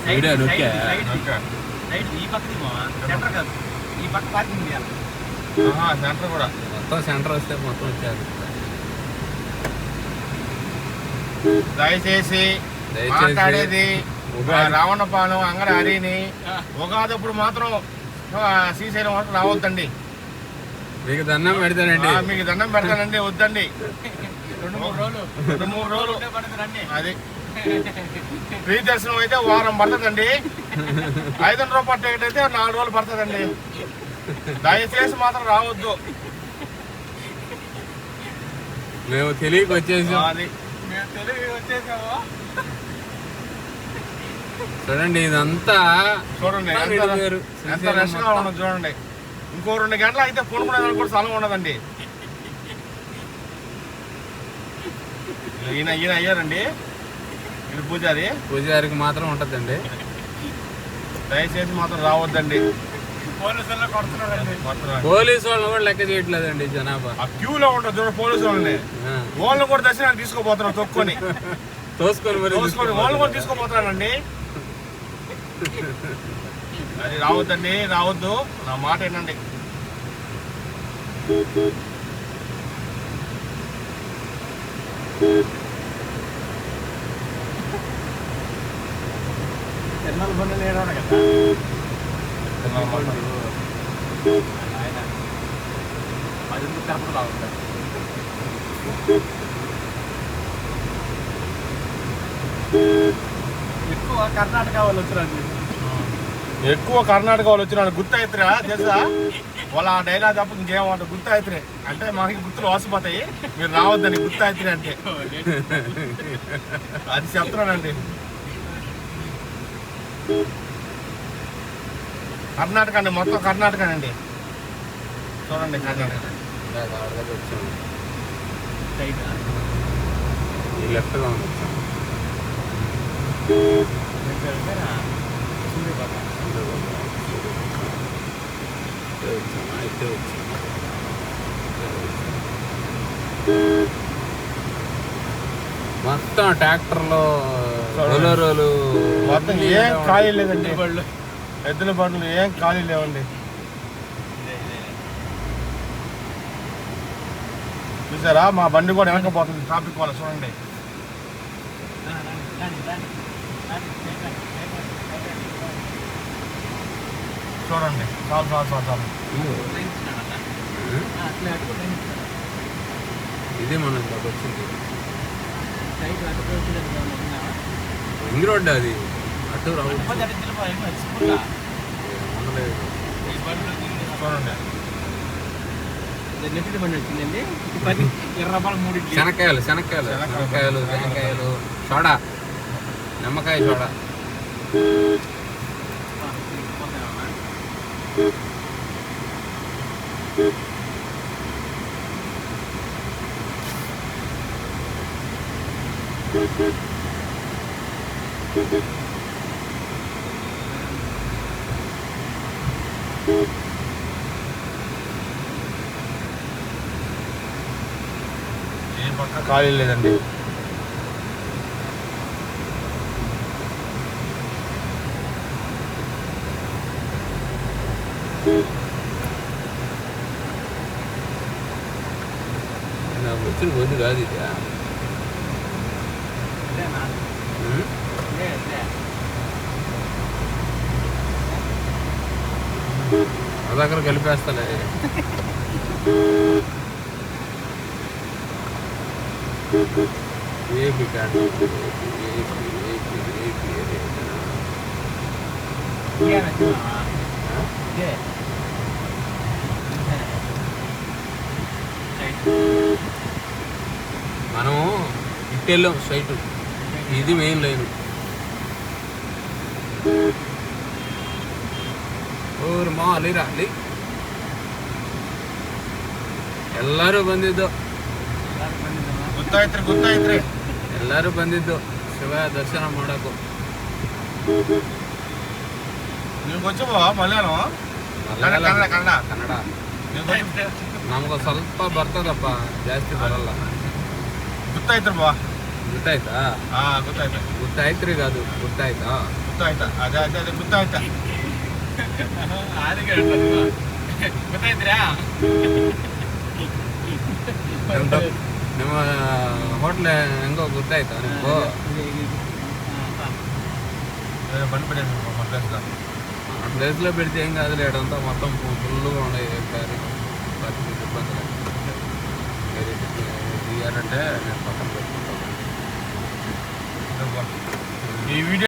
Video నొక్కా ఈ పక్క centre కాదు, ఈ పక్క పార్కింగ్ చేయాలి. సెంటర్ కూడా మొత్తం సెంటర్ వస్తే మొత్తం వచ్చారు. దయచేసి మాట్లాడేది రావణపాలెం అంగడి హరిని. ఉగాదప్పుడు మాత్రం శ్రీశైలం మాత్రం రావద్దండి. మీకు దండం పెడతానండి, మీకు దండం పెడతానండి, వద్దండి. 2-3 రోజులు అది ఫ్రీ దర్శనం అయితే వారం పడుతుందండి. 500 రూపాయల టికెట్ అయితే 4 రోజులు పడుతుందండి. దయచేసి మాత్రం రావద్దు. మేము తెలియక వచ్చేసాము. చూడండి ఇదంతా చూడండి ఎంత రష్గా ఉండదు. చూడండి ఇంకో 2 గంటలు అయితే కొనుక్కునేదానికి కూడా స్థలం ఉండదండి. ఈయన అయ్యారండి, ఇది పూజారికి మాత్రం ఉంటుందండి. దయచేసి మాత్రం రావద్దండి. పోలీసు వాళ్ళని కూడా లెక్క చేయట్లేదండి జనాభా. ఆ క్యూలో ఉంటుంది చూడండి పోలీసు వాళ్ళని. వాళ్ళని కూడా దర్శనానికి తీసుకోపోతున్నారు, తొక్కుని తోసుకొని వాళ్ళని కూడా తీసుకోపోతున్నానండి. అది రావద్దండి, రావద్దు. నా మాట ఏంటండి. తిరుమల బండి నేరాడు కదా, అది తిరుపతి రావద్దు. ఎక్కువ కర్ణాటక వాళ్ళు వచ్చినాడు. గుర్తు అవుతురా తెలుసా? వాళ్ళ ఆ డైలాగ్ తప్ప ఇంకేమంటారు, గుర్తు అవుతురే అంటే మనకి గుర్తులు వాసిపోతాయి. మీరు రావద్దని గుర్తు అవుతురే అంటే అది చెప్తున్నానండి. కర్ణాటక అండి, మొత్తం కర్ణాటకనండి. చూడండి కర్ణాటక లెఫ్ట్గా మొత్తం ట్రాక్టర్లో బొలెరోలు మొత్తం ఏం ఖాళీ లేదండి. ఎద్దుల బండ్లు ఏం ఖాళీ లేవండి. చూసారా మా బండి కూడా వెనకపోతుంది ట్రాఫిక్ వల్ల. చూడండి చూడండి చాలు. ఇది మనం వచ్చింది రింగ్ రోడ్, అది అటు రావు. శనక్కాయలు శనక్కాయలు సోడా, నిమ్మకాయ సోడా. ఏ పక్క ఖాళీ లేదండి. నాకు వచ్చిన బండి కాదు ఇది. అదక్కడ కలిపేస్తాలే. ఏపీ కార్డు మనం ఇట్టెళ్ళాం స్ట్రైట్. ఇది మెయిన్ లైన్. ಓರ್ ಮಾ ಅಲ್ಲಿರ ಅಲ್ಲಿ ಎಲ್ಲರೂ ಬಂದಿದ್ದು. ಗೊತ್ತಾಯ್ತ್ರಿ ಎಲ್ಲರೂ ಬಂದಿದ್ದು ಶಿವ ದರ್ಶನ ಮಾಡೋಕು. ಕನ್ನಡ ನಮ್ಗೆ ಸ್ವಲ್ಪ ಬರ್ತದಪ್ಪ, ಜಾಸ್ತಿ ಬರಲ್ಲ. ಗೊತ್ತಾಯ್ತ್ರಪ್ಪ. ಗೊತ್ತಾಯ್ತಾ? ಗೊತ್ತಾಯ್ತಾ? ಗೊತ್ತಾಯ್ತ್ರಿ ಕಾదు ಗೊತ್ತಾಯ್ತಾ? ಗೊತ್ತಾಯ್ತಾ? ಅದೇ ಅದೇ ಅದೇ ಗೊತ್ತಾಯ್ತಾ? ಗೊತ್ತಾಯ್ತ್ರಾ? ನಿಮ್ಮ ಹೋಟ್ಲ್ ಹೆಂಗೋ ಗೊತ್ತಾಯ್ತಾ ನಿಮ್ಗೂ? ಬಂದ್ಬಿಡಿ మా ప్లేస్లో. ఆ ప్లేస్లో పెడితే ఏం కాదు లేడంతా మొత్తం ఫుల్గా ఉన్నాయి పరిస్థితి ఇబ్బందులు. మీరు తీయాలంటే నేను పక్కన పెట్టుకుంటాను. ఈ వీడియో